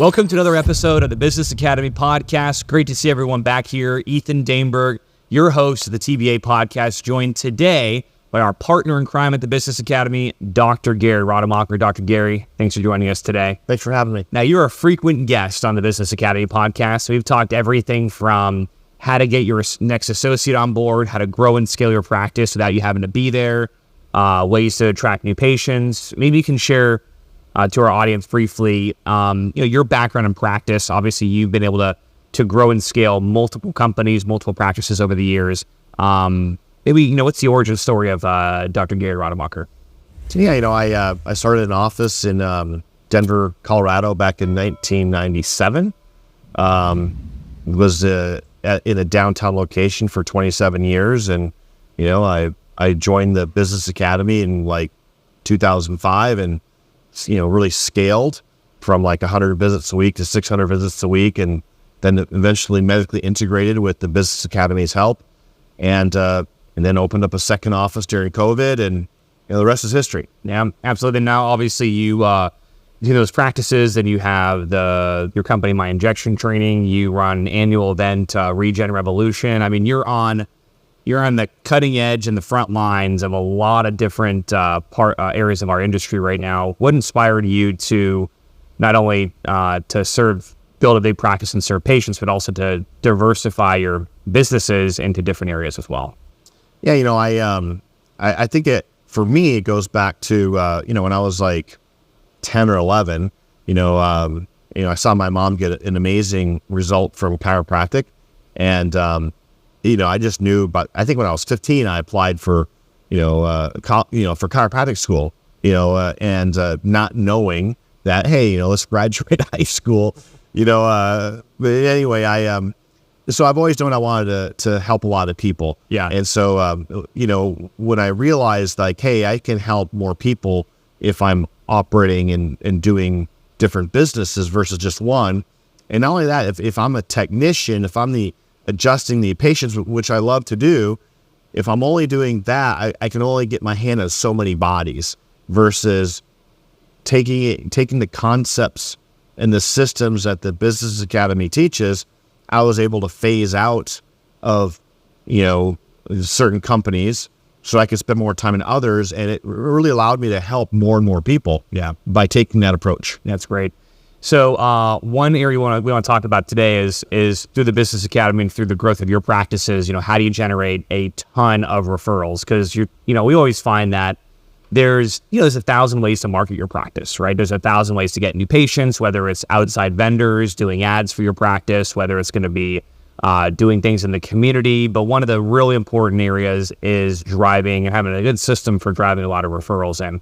Welcome to another episode of the Business Academy podcast. Great to see everyone back here. Ethan Daneberg, your host of the TBA podcast, joined today by our partner in crime at the Business Academy, Dr. Gary Rademacher. Dr. Gary, thanks for joining us today. Thanks for having me. Now, you're a frequent guest on the Business Academy podcast. We've talked everything from how to get your next associate on board, how to grow and scale your practice without you having to be there, ways to attract new patients. Maybe you can share to our audience briefly, your background in practice. Obviously, you've been able to grow and scale multiple companies, multiple practices over the years. Maybe, what's the origin story of Dr. Gary Rademacher? Yeah, I started an office in Denver, Colorado back in 1997. Was in a downtown location for 27 years. And, I joined the Business Academy in 2005 and really scaled from 100 visits a week to 600 visits a week, and then eventually medically integrated with the Business Academy's help, and then opened up a second office during COVID, and the rest is history. Yeah, absolutely. Now, obviously, you do those practices, and you have your company, My Injection Training. You run an annual event, Regen Revolution. I mean, you're on the cutting edge and the front lines of a lot of different areas of our industry right now. What inspired you to not only build a big practice and serve patients, but also to diversify your businesses into different areas as well? Yeah, I think for me, it goes back to, when I was 10 or 11, I saw my mom get an amazing result from chiropractic, and I just knew. But I think when I was 15, I applied for, for chiropractic school, and not knowing that, hey, let's graduate high school, But anyway, so I've always known I wanted to help a lot of people. Yeah. And so, when I realized hey, I can help more people if I'm operating and doing different businesses versus just one. And not only that, if I'm a technician, if I'm adjusting the patients, which I love to do, if I'm only doing that, I can only get my hand on so many bodies versus taking the concepts and the systems that the Business Academy teaches. I was able to phase out of, certain companies so I could spend more time in others. And it really allowed me to help more and more people by taking that approach. That's great. So one area we want to talk about today is through the Business Academy and through the growth of your practices, how do you generate a ton of referrals? Because we always find that there's 1,000 ways to market your practice, right? There's 1,000 ways to get new patients, whether it's outside vendors doing ads for your practice, whether it's going to be doing things in the community. But one of the really important areas is having a good system for driving a lot of referrals in.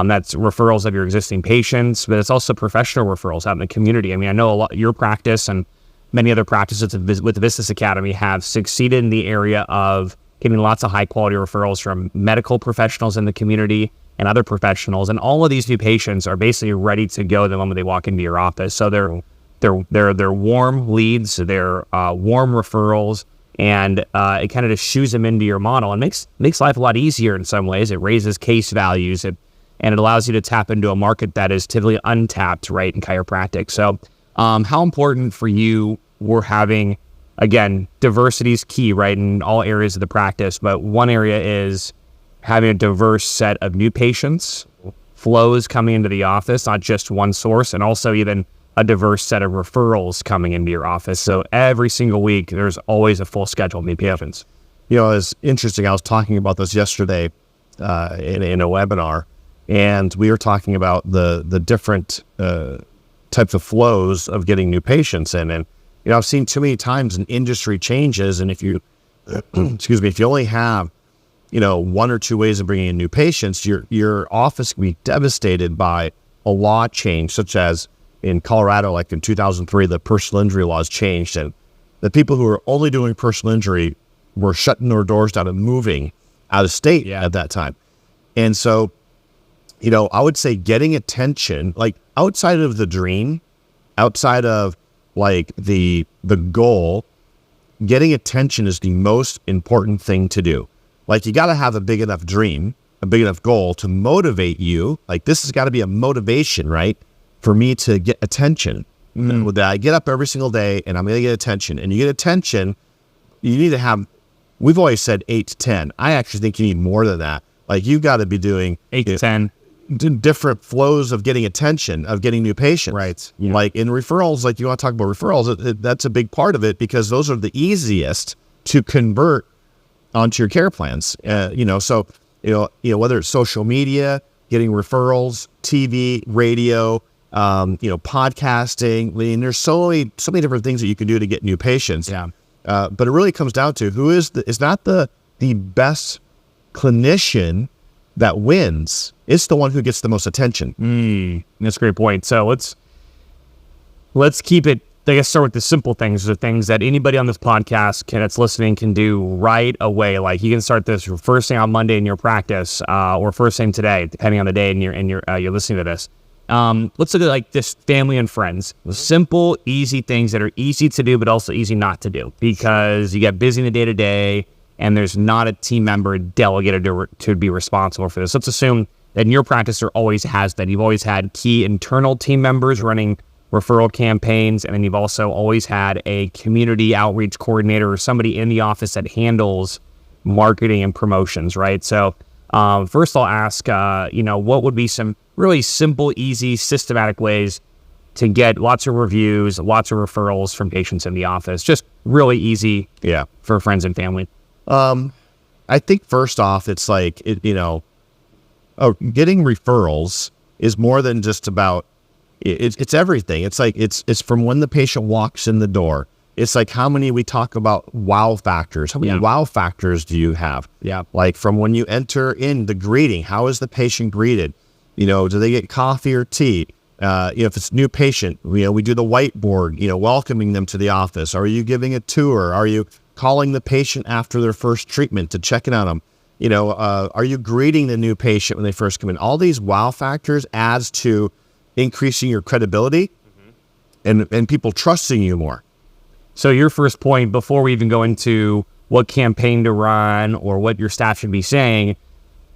That's referrals of your existing patients, but it's also professional referrals out in the community. I mean, I know your practice and many other practices with the Business Academy have succeeded in the area of getting lots of high quality referrals from medical professionals in the community and other professionals. And all of these new patients are basically ready to go the moment they walk into your office. So they're warm leads, they're warm referrals, and it kind of just shoes them into your model and makes life a lot easier in some ways. It raises case values, and it allows you to tap into a market that is typically untapped, right, in chiropractic. So how important for you were having, again, diversity is key, right, in all areas of the practice, but one area is having a diverse set of new patients, flows coming into the office, not just one source, and also even a diverse set of referrals coming into your office. So every single week, there's always a full schedule of new patients. It's interesting. I was talking about this yesterday in a webinar, and we were talking about the different types of flows of getting new patients in. And, I've seen too many times in industry changes, and if you, if you only have, one or two ways of bringing in new patients, your office can be devastated by a law change, such as in Colorado, in 2003, the personal injury laws changed, and the people who were only doing personal injury were shutting their doors down and moving out of state at that time. And so, I would say getting attention, outside of the dream, outside of the goal, getting attention is the most important thing to do. You got to have a big enough dream, a big enough goal to motivate you. This has got to be a motivation, right? For me to get attention. That I get up every single day and I'm going to get attention. And you get attention, you need to have, we've always said 8 to 10. I actually think you need more than that. Like you've got to be doing 8 to 10. Different flows of getting attention, of getting new patients. Right. Yeah. Like in referrals, like you want to talk about referrals, that's a big part of it because those are the easiest to convert onto your care plans. So whether it's social media, getting referrals, TV, radio, podcasting. I mean, there's so many different things that you can do to get new patients. Yeah. But it really comes down to who is not the best clinician that wins. It's the one who gets the most attention. That's a great point. So let's keep it. I guess start with the simple things, the things that anybody on this podcast that's listening can do right away. Like you can start this first thing on Monday in your practice, or first thing today, depending on the day and you're listening to this. Let's look at like this family and friends. Simple, easy things that are easy to do, but also easy not to do because you get busy in the day to day and there's not a team member delegated to be responsible for this. Let's assume that in your practice there always has been. You've always had key internal team members running referral campaigns, and then you've also always had a community outreach coordinator or somebody in the office that handles marketing and promotions, right? So first I'll ask, what would be some really simple, easy, systematic ways to get lots of reviews, lots of referrals from patients in the office? Just really easy for friends and family. I think first off, it's like, getting referrals is more than just about, it's everything. It's like, it's from when the patient walks in the door. It's like how many we talk about wow factors. How many wow factors do you have? Yeah. Like from when you enter in the greeting, how is the patient greeted? Do they get coffee or tea? If it's a new patient, we do the whiteboard, welcoming them to the office. Are you giving a tour? Are you calling the patient after their first treatment to check in on them? Are you greeting the new patient when they first come in? All these wow factors adds to increasing your credibility and people trusting you more. So your first point, before we even go into what campaign to run or what your staff should be saying,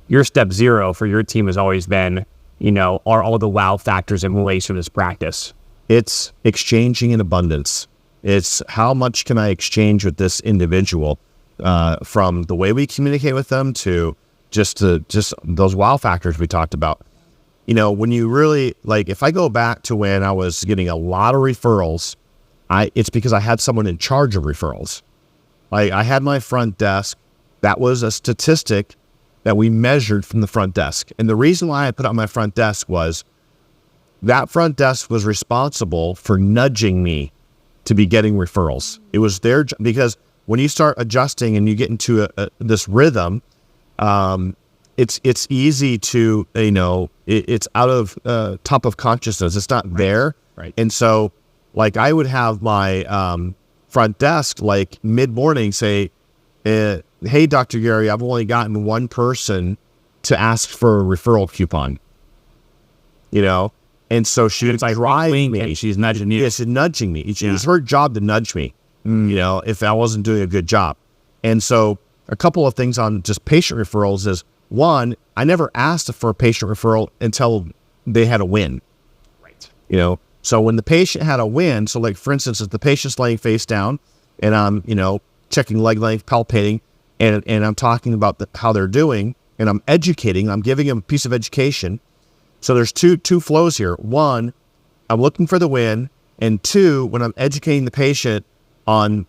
your step 0 for your team has always been, are all the wow factors in place for this practice? It's exchanging in abundance. It's how much can I exchange with this individual, from the way we communicate with them to just those wow factors we talked about. When you really, like, if I go back to when I was getting a lot of referrals, it's because I had someone in charge of referrals. Like I had my front desk. That was a statistic that we measured from the front desk. And the reason why I put it on my front desk was that front desk was responsible for nudging me to be getting referrals. It was their job, because when you start adjusting and you get into this rhythm, it's easy to, it's out of top of consciousness. It's not there. Right. And so like I would have my front desk like mid-morning say, hey, Dr. Gary, I've only gotten one person to ask for a referral coupon, and so she would drive me. And she's nudging you. Yeah, she's nudging me. It's her job to nudge me, if I wasn't doing a good job. And so a couple of things on just patient referrals is, one, I never asked for a patient referral until they had a win. Right. So when the patient had a win, so like for instance, if the patient's laying face down and I'm, checking leg length, palpating, and I'm talking about how they're doing, and I'm educating, I'm giving them a piece of education. So there's two flows here. One, I'm looking for the win, and two, when I'm educating the patient on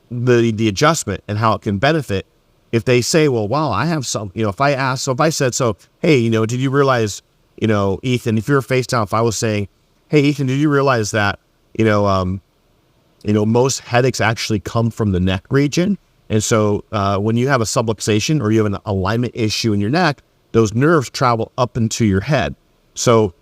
the adjustment and how it can benefit, if they say, well, wow, I have some, if I said, hey, did you realize, Ethan, if you're face down, if I was saying, hey, Ethan, did you realize that, most headaches actually come from the neck region? And so when you have a subluxation or you have an alignment issue in your neck, those nerves travel up into your head. So,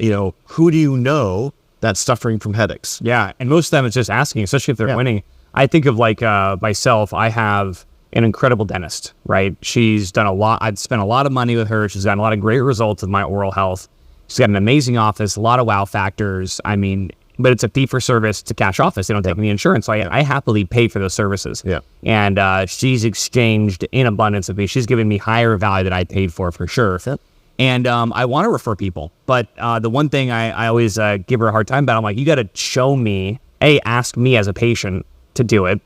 who do you know that's suffering from headaches? Yeah. And most of them it's just asking, especially if they're winning. I think of like myself, I have an incredible dentist, right? She's done a lot. I'd spent a lot of money with her. She's gotten a lot of great results with my oral health. She's got an amazing office, a lot of wow factors. I mean, but it's a fee for service to cash office. They don't take any insurance. So I happily pay for those services. Yeah. And she's exchanged in abundance of me. She's given me higher value that I paid for sure. And I want to refer people. But the one thing I always give her a hard time about, I'm like, you got to show me, A, ask me as a patient to do it.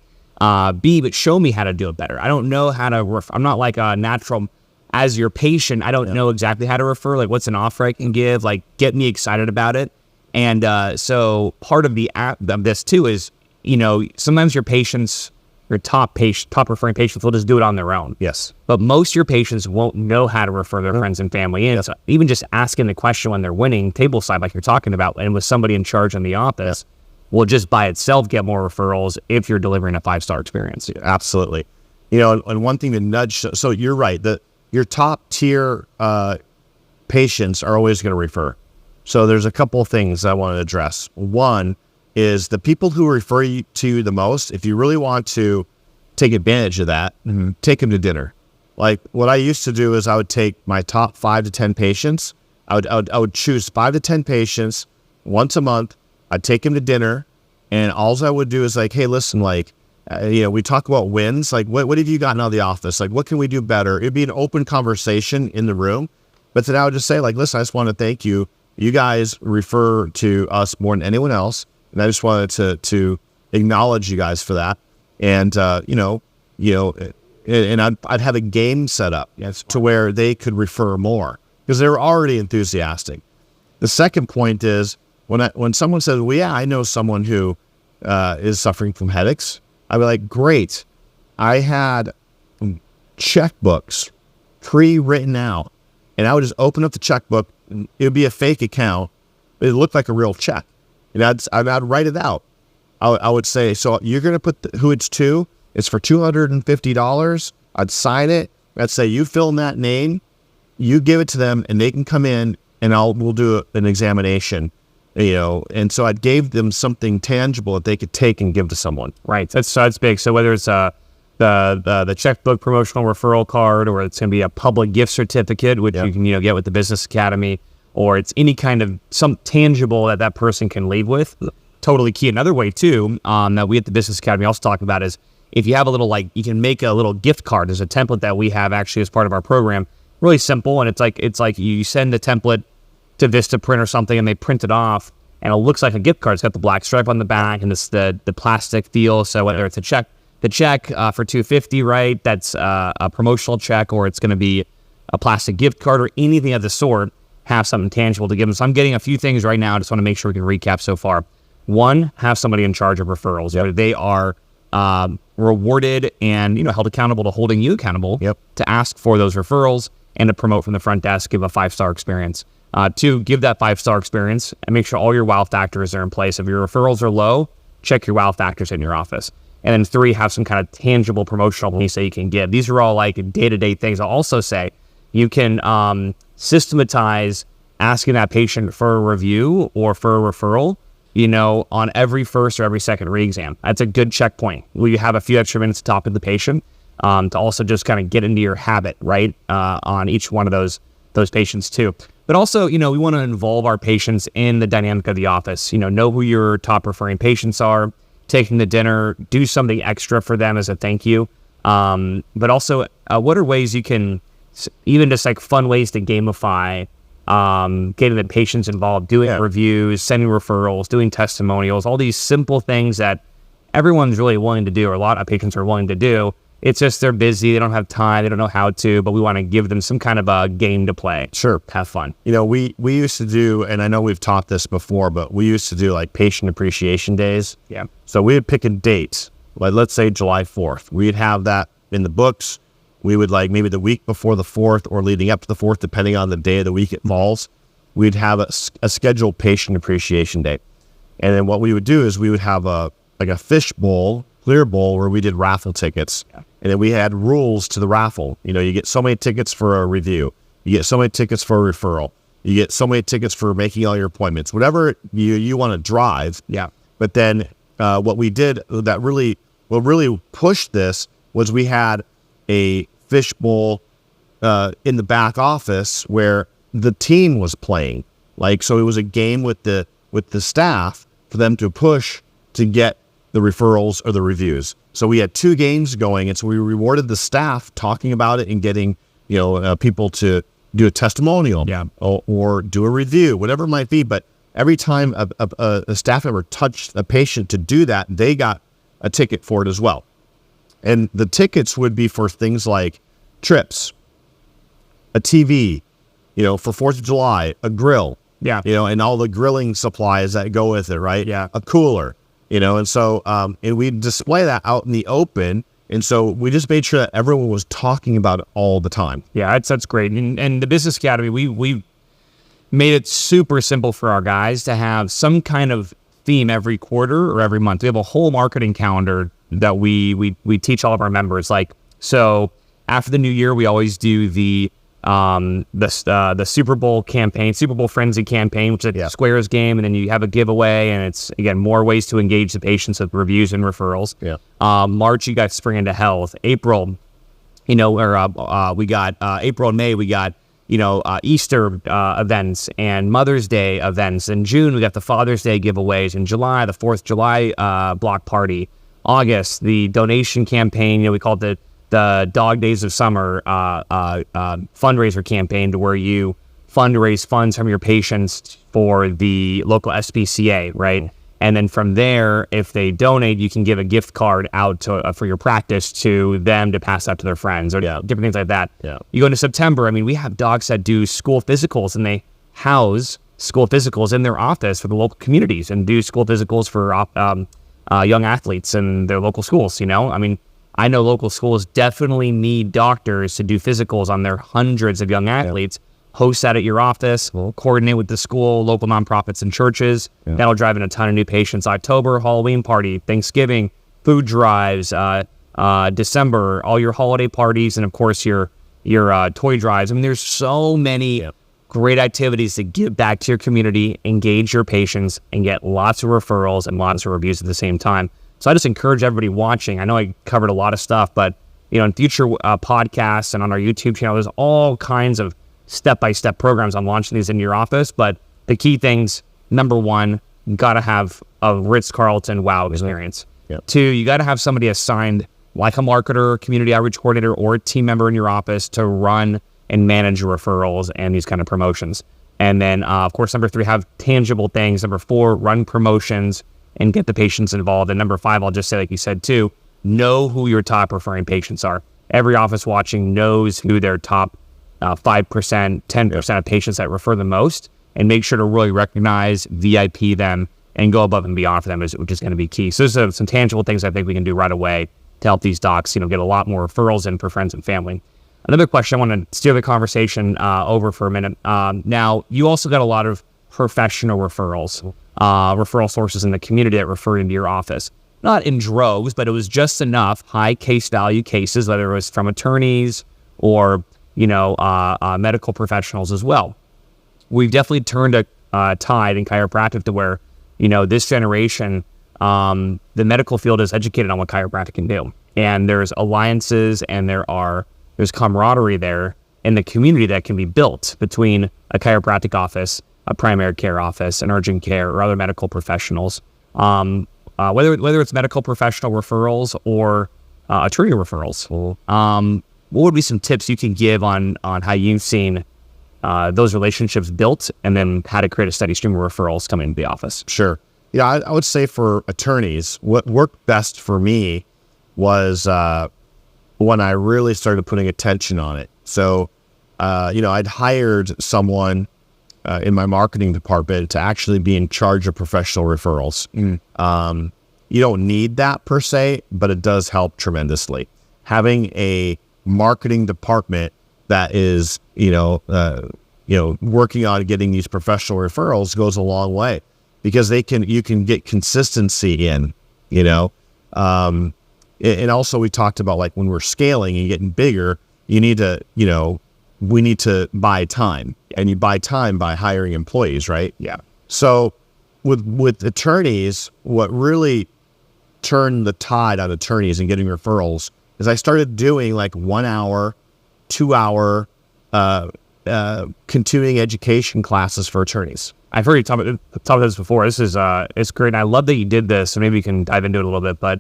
B, but show me how to do it better. I don't know how to I'm not like a natural, as your patient, I don't know exactly how to refer, like what's an offer I can give, like get me excited about it. And so part of this too is, sometimes your patients, your top referring patients will just do it on their own. Yes. But most of your patients won't know how to refer their friends and family in. So even just asking the question when they're winning tableside, like you're talking about, and with somebody in charge in the office, will just by itself get more referrals if you're delivering a 5-star experience. Absolutely. And one thing to nudge, so you're right, your top tier patients are always going to refer. So there's a couple of things I want to address. One is the people who refer you to you the most, if you really want to take advantage of that, take them to dinner. Like what I used to do is I would take my top 5 to 10 patients. I would choose 5 to 10 patients once a month. I'd take them to dinner, and all I would do is like, hey, listen, like, we talk about wins. Like, what have you gotten out of the office? Like, what can we do better? It'd be an open conversation in the room. But then I would just say, like, listen, I just want to thank you. You guys refer to us more than anyone else. And I just wanted to acknowledge you guys for that. And, and I'd have a game set up to where they could refer more because they were already enthusiastic. The second point is when someone says, well, yeah, I know someone who is suffering from headaches, I'd be like, great. I had checkbooks pre-written out, and I would just open up the checkbook. It would be a fake account, but it looked like a real check. And I'd write it out. I would say, so you're going to put who it's to. It's for $250. I'd sign it. I'd say, you fill in that name, you give it to them, and they can come in, and we'll do an examination. And so I gave them something tangible that they could take and give to someone. Right. That's big. So whether it's the checkbook promotional referral card, or it's going to be a public gift certificate, which you can get with the Business Academy, or it's any kind of some tangible that person can leave with. Totally key. Another way too, that we at the Business Academy also talk about is if you have a little, like, you can make a little gift card. There's a template that we have actually as part of our program. Really simple, and it's like you send the template to Vistaprint or something, and they print it off, and it looks like a gift card. It's got the black stripe on the back, and it's the plastic feel. So whether it's the check for $250, right? That's a promotional check, or it's going to be a plastic gift card, or anything of the sort. Have something tangible to give them. So I'm getting a few things right now. I just want to make sure we can recap so far. One, have somebody in charge of referrals. Whether they are rewarded and held accountable to holding you accountable to ask for those referrals and to promote from the front desk, give a 5-star experience. 2, give that 5-star experience and make sure all your wow factors are in place. If your referrals are low, check your wow factors in your office. And then 3, have some kind of tangible promotional piece that you can give. These are all like day-to-day things. I'll also say you can systematize asking that patient for a review or for a referral, on every first or every second re-exam. That's a good checkpoint. You have a few extra minutes to talk to the patient to also just kind of get into your habit, right, on each one of those patients too. But also, we want to involve our patients in the dynamic of the office. Know who your top referring patients are, take them to dinner, do something extra for them as a thank you. But also, what are ways you can, even just like fun ways to gamify getting the patients involved, doing reviews, sending referrals, doing testimonials, all these simple things that everyone's really willing to do, or a lot of patients are willing to do. It's just they're busy, they don't have time, they don't know how to, but we want to give them some kind of a game to play. Sure. Have fun. We used to do, and I know we've taught this before, but we used to do like patient appreciation days. Yeah. So we would pick a date, like let's say July 4th. We'd have that in the books. We would, like, maybe the week before the 4th or leading up to the 4th, depending on the day of the week it falls, we'd have a scheduled patient appreciation day. And then what we would do is we would have a fish bowl, clear bowl, where we did raffle tickets. Yeah. And then we had rules to the raffle. You get so many tickets for a review. You get so many tickets for a referral. You get so many tickets for making all your appointments. Whatever you want to drive. Yeah. But then what we did what really pushed this was we had a fishbowl in the back office where the team was playing. So it was a game with the staff for them to push to get the referrals or the reviews. So we had 2 games going, and so we rewarded the staff talking about it and getting people to do a testimonial, Yeah. or do a review, whatever it might be. But every time a staff member touched a patient to do that, they got a ticket for it as well. And the tickets would be for things like trips, a TV, for 4th of July, a grill, and all the grilling supplies that go with it, right? Yeah. A cooler, and so, and we display that out in the open. And so we just made sure that everyone was talking about it all the time. Yeah, that's great. And the Business Academy, we made it super simple for our guys to have some kind of theme every quarter or every month. We have a whole marketing calendar that we teach all of our members. Like, so after the new year, we always do the Super Bowl campaign, Super Bowl Frenzy campaign, which is a Squares game, and then you have a giveaway, and it's, again, more ways to engage the patients with reviews and referrals. Yeah. March, you got Spring into Health. April, we got April and May, we got Easter events and Mother's Day events. In June, we got the Father's Day giveaways. In July, the 4th of July block party. August, the donation campaign. We call it the Dog Days of Summer fundraiser campaign, to where you fundraise funds from your patients for the local SPCA, right? And then from there, if they donate, you can give a gift card out to for your practice to them to pass out to their friends, or different things like that. Yeah. You go into September, we have docs that do school physicals, and they house school physicals in their office for the local communities and do school physicals for young athletes in their local schools. I know local schools definitely need doctors to do physicals on their hundreds of young athletes. Host that at your office, coordinate with the school, local nonprofits and churches. That'll drive in a ton of new patients. October, Halloween party, Thanksgiving, food drives, December, all your holiday parties, and of course your toy drives. There's so many great activities to give back to your community, engage your patients, and get lots of referrals and lots of reviews at the same time. So I just encourage everybody watching. I know I covered a lot of stuff, but in future podcasts and on our YouTube channel, there's all kinds of step-by-step programs on launching these in your office. But the key things, number one, you got to have a Ritz-Carlton wow experience. Two, you got to have somebody assigned, like a marketer, community outreach coordinator, or a team member in your office, to run and manage your referrals and these kind of promotions. And then, of course, number three, have tangible things. Number four, run promotions and get the patients involved. And number five, I'll just say, like you said too, know who your top referring patients are. Every office watching knows who their top 5%, 10% of patients that refer the most, and make sure to really recognize, VIP them, and go above and beyond for them, which is going to be key. So there's some tangible things I think we can do right away to help these docs, get a lot more referrals in for friends and family. Another question, I want to steer the conversation over for a minute. Now, you also got a lot of professional referrals, referral sources in the community that refer into your office. Not in droves, but it was just enough high case value cases, whether it was from attorneys or medical professionals as well. We've definitely turned a tide in chiropractic to where, this generation, the medical field is educated on what chiropractic can do. And there's alliances, and there's camaraderie there in the community that can be built between a chiropractic office, a primary care office, an urgent care, or other medical professionals. Whether it's medical professional referrals or attorney referrals. What would be some tips you can give on how you've seen those relationships built, and then how to create a steady stream of referrals coming into the office? Sure. I would say for attorneys, what worked best for me was when I really started putting attention on it. So, I'd hired someone in my marketing department to actually be in charge of professional referrals. You don't need that per se, but it does help tremendously. Having a marketing department that is, working on getting these professional referrals goes a long way, because you can get consistency in, and also we talked about, like, when we're scaling and getting bigger, we need to buy time, and you buy time by hiring employees, right? Yeah. So with attorneys, what really turned the tide on attorneys and getting referrals is I started doing like 1 hour, 2 hour continuing education classes for attorneys. I've heard you talk about this before. This is it's great. And I love that you did this. So maybe you can dive into it a little bit. But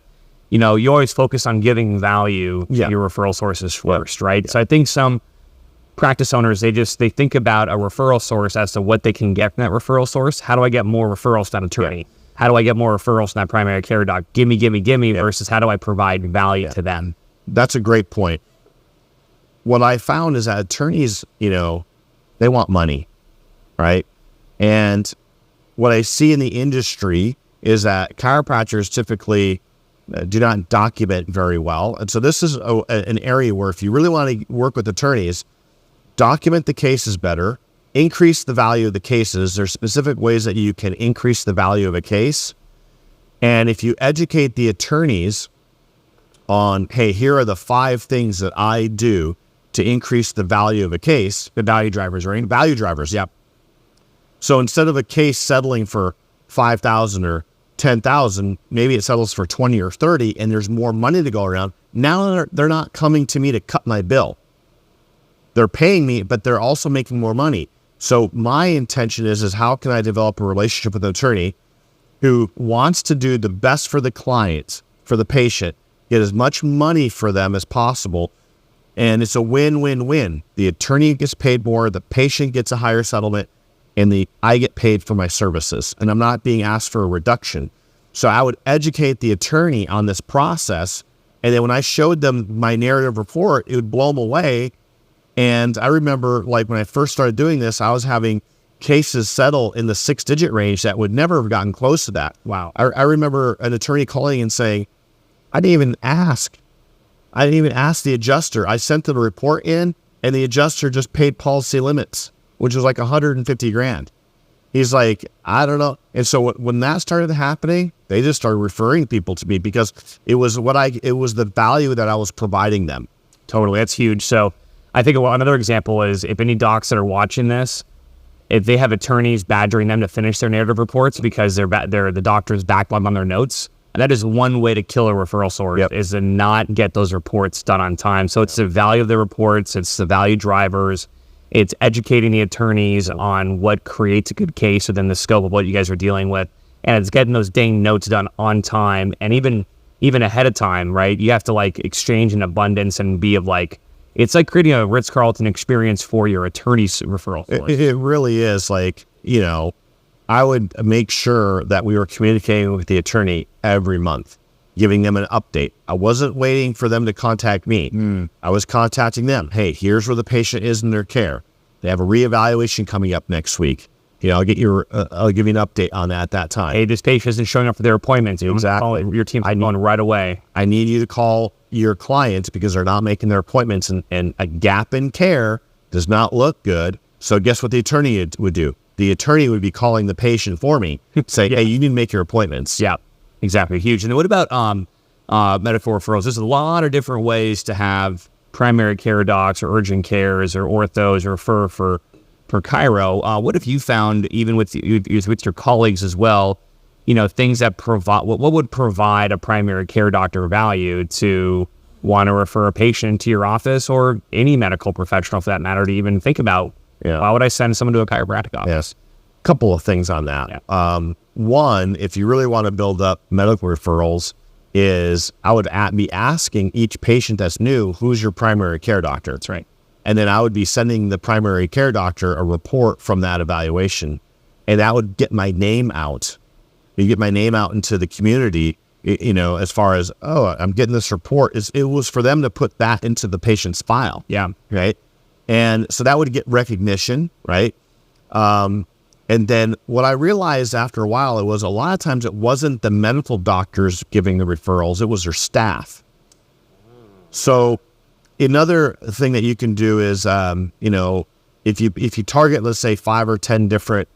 you always focus on giving value to your referral sources first, right? So I think some practice owners, they think about a referral source as to what they can get from that referral source. How do I get more referrals from that attorney? Yeah. How do I get more referrals from that primary care doc? Gimme, versus how do I provide value to them? That's a great point. What I found is that attorneys, they want money, right? And what I see in the industry is that chiropractors typically do not document very well. And so this is an area where if you really want to work with attorneys, document the cases better, increase the value of the cases. There's specific ways that you can increase the value of a case. And if you educate the attorneys on, hey, here are the 5 things that I do to increase the value of a case. The value drivers, right? Value drivers, yep. So instead of a case settling for $5,000 or $10,000, maybe it settles for 20 or 30, and there's more money to go around. Now they're not coming to me to cut my bill. They're paying me, but they're also making more money. So my intention is how can I develop a relationship with an attorney who wants to do the best for the client, for the patient, get as much money for them as possible. And it's a win-win-win. The attorney gets paid more, the patient gets a higher settlement, and I get paid for my services. And I'm not being asked for a reduction. So I would educate the attorney on this process. And then when I showed them my narrative report, it would blow them away. And I remember, like, when I first started doing this, I was having cases settle in the 6-digit range that would never have gotten close to that. Wow. I remember an attorney calling and saying, I didn't even ask the adjuster. I sent the report in, and the adjuster just paid policy limits, which was like $150,000. He's like, I don't know. And so when that started happening, they just started referring people to me because it was the value that I was providing them. Totally. That's huge. So I think another example is if any docs that are watching this, if they have attorneys badgering them to finish their narrative reports because the doctor's backlog on their notes, and that is one way to kill a referral source, is to not get those reports done on time. So it's the value of the reports, it's the value drivers, it's educating the attorneys on what creates a good case within the scope of what you guys are dealing with, and it's getting those dang notes done on time, and even ahead of time, right? You have to like exchange in abundance and be of like, it's like creating a Ritz-Carlton experience for your attorney's referral source. It really is. Like, I would make sure that we were communicating with the attorney every month, giving them an update. I wasn't waiting for them to contact me. I was contacting them. Hey, here's where the patient is in their care. They have a reevaluation coming up next week. I'll give you an update on that at that time. Hey, this patient isn't showing up for their appointments. Exactly. Your team's going right away. I need you to call your clients because they're not making their appointments, and a gap in care does not look good. So guess what the attorney would do? The attorney would be calling the patient for me, saying, hey, you need to make your appointments. Yeah, exactly. Huge. And then what about medical referrals? There's a lot of different ways to have primary care docs or urgent cares or orthos or refer for chiro. What have you found, even with your colleagues as well, things that provide, what would provide a primary care doctor value to want to refer a patient to your office or any medical professional for that matter to even think about, why would I send someone to a chiropractic office? Yes. Couple of things on that. Yeah. One, if you really want to build up medical referrals, is I would be asking each patient that's new, who's your primary care doctor? That's right. And then I would be sending the primary care doctor a report from that evaluation. And that would get my name out. You get my name out into the community, as far as, oh, I'm getting this report. It was for them to put that into the patient's file. Yeah. Right. And so that would get recognition. Right. And then what I realized after a while, it was a lot of times it wasn't the medical doctors giving the referrals. It was their staff. So another thing that you can do is, if you target, let's say 5 or 10 different,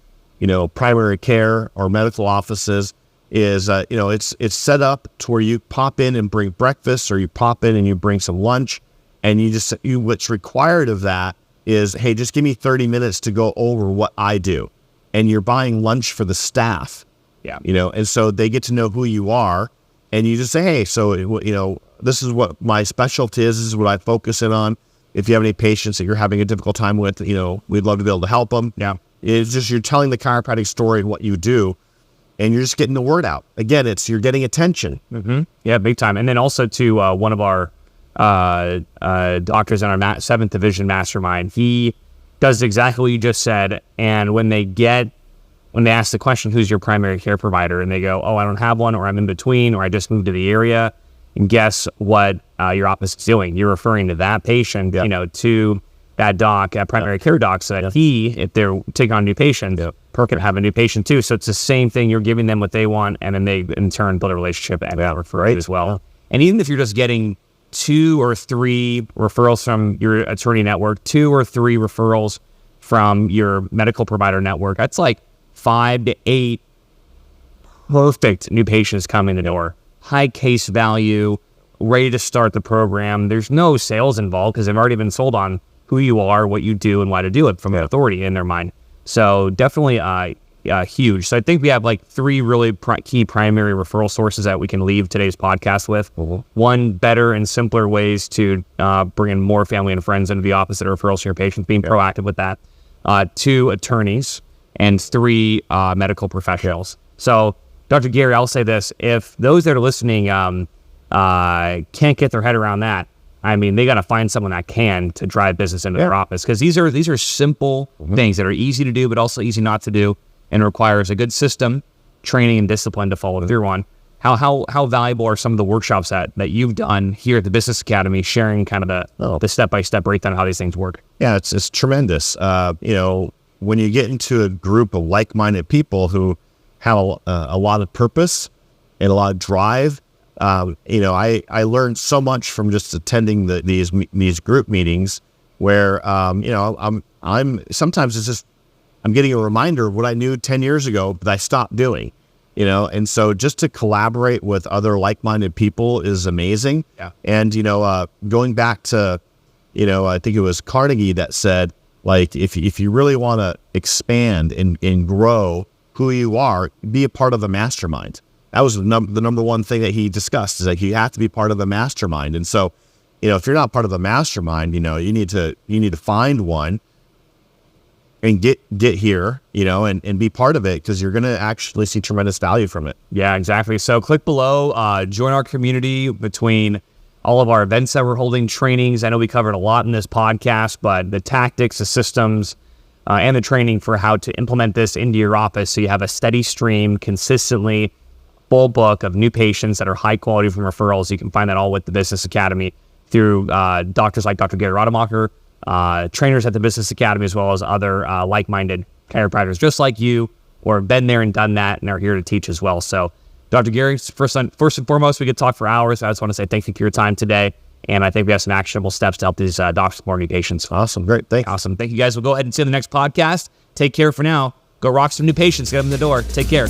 primary care or medical offices, is, it's set up to where you pop in and bring breakfast, or you pop in and you bring some lunch, and what's required of that is, hey, just give me 30 minutes to go over what I do. And you're buying lunch for the staff. Yeah. And so they get to know who you are, and you just say, hey, so, this is what my specialty is. This is what I focus in on. If you have any patients that you're having a difficult time with, we'd love to be able to help them. Yeah. It's just, you're telling the chiropractic story and what you do, and you're just getting the word out. Again, you're getting attention. Mm-hmm. Yeah, big time. And then also to one of our doctors in our 7th division mastermind. He does exactly what you just said. And when they ask the question, who's your primary care provider? And they go, oh, I don't have one, or I'm in between, or I just moved to the area. And guess what your office is doing? You're referring to that patient, to that doc, that primary care doc, so that if they're taking on a new patient, can have a new patient too. So it's the same thing. You're giving them what they want, and then they in turn build a relationship and refer as well. Yeah. And even if you're just getting 2 or 3 referrals from your attorney network, 2 or 3 referrals from your medical provider network, that's like 5 to 8 perfect new patients coming in the door. High case value, ready to start the program. There's no sales involved because they've already been sold on who you are, what you do, and why to do it from an authority in their mind. So definitely huge. So I think we have like 3 really key primary referral sources that we can leave today's podcast with. Mm-hmm. 1, better and simpler ways to bring in more family and friends into the office that are referrals to your patients, being proactive with that. 2, attorneys, and 3, medical professionals. So Dr. Gary, I'll say this, if those that are listening can't get their head around that, I mean, they got to find someone that can to drive business into their office, because these are simple things that are easy to do, but also easy not to do, and requires a good system, training, and discipline to follow through on. How valuable are some of the workshops that you've done here at the Business Academy, sharing kind of the step-by-step breakdown of how these things work? Yeah, it's tremendous. When you get into a group of like-minded people who have a lot of purpose and a lot of drive, I learned so much from just attending these group meetings where, I'm sometimes it's just, I'm getting a reminder of what I knew 10 years ago, but I stopped doing, and so just to collaborate with other like-minded people is amazing. Yeah. And, going back to, I think it was Carnegie that said, like, if you really want to expand and grow who you are, be a part of a mastermind. That was the number one thing that he discussed, is like, you have to be part of a mastermind. And so, if you're not part of a mastermind, you need to find one and get here, and be part of it, because you're going to actually see tremendous value from it. Yeah, exactly. So click below, join our community between all of our events that we're holding, trainings. I know we covered a lot in this podcast, but the tactics, the systems, and the training for how to implement this into your office, so you have a steady stream, consistently, full book of new patients that are high quality from referrals. You can find that all with the Business Academy through doctors like Dr. Gary Rademacher, trainers at the Business Academy, as well as other like-minded chiropractors just like you, or have been there and done that and are here to teach as well. So Dr. Gary, first and foremost, we could talk for hours. I just want to say thank you for your time today. And I think we have some actionable steps to help these docs with more new patients. Awesome. Great. Thanks. Awesome. Thank you, guys. We'll go ahead and see you in the next podcast. Take care for now. Go rock some new patients. Get them in the door. Take care.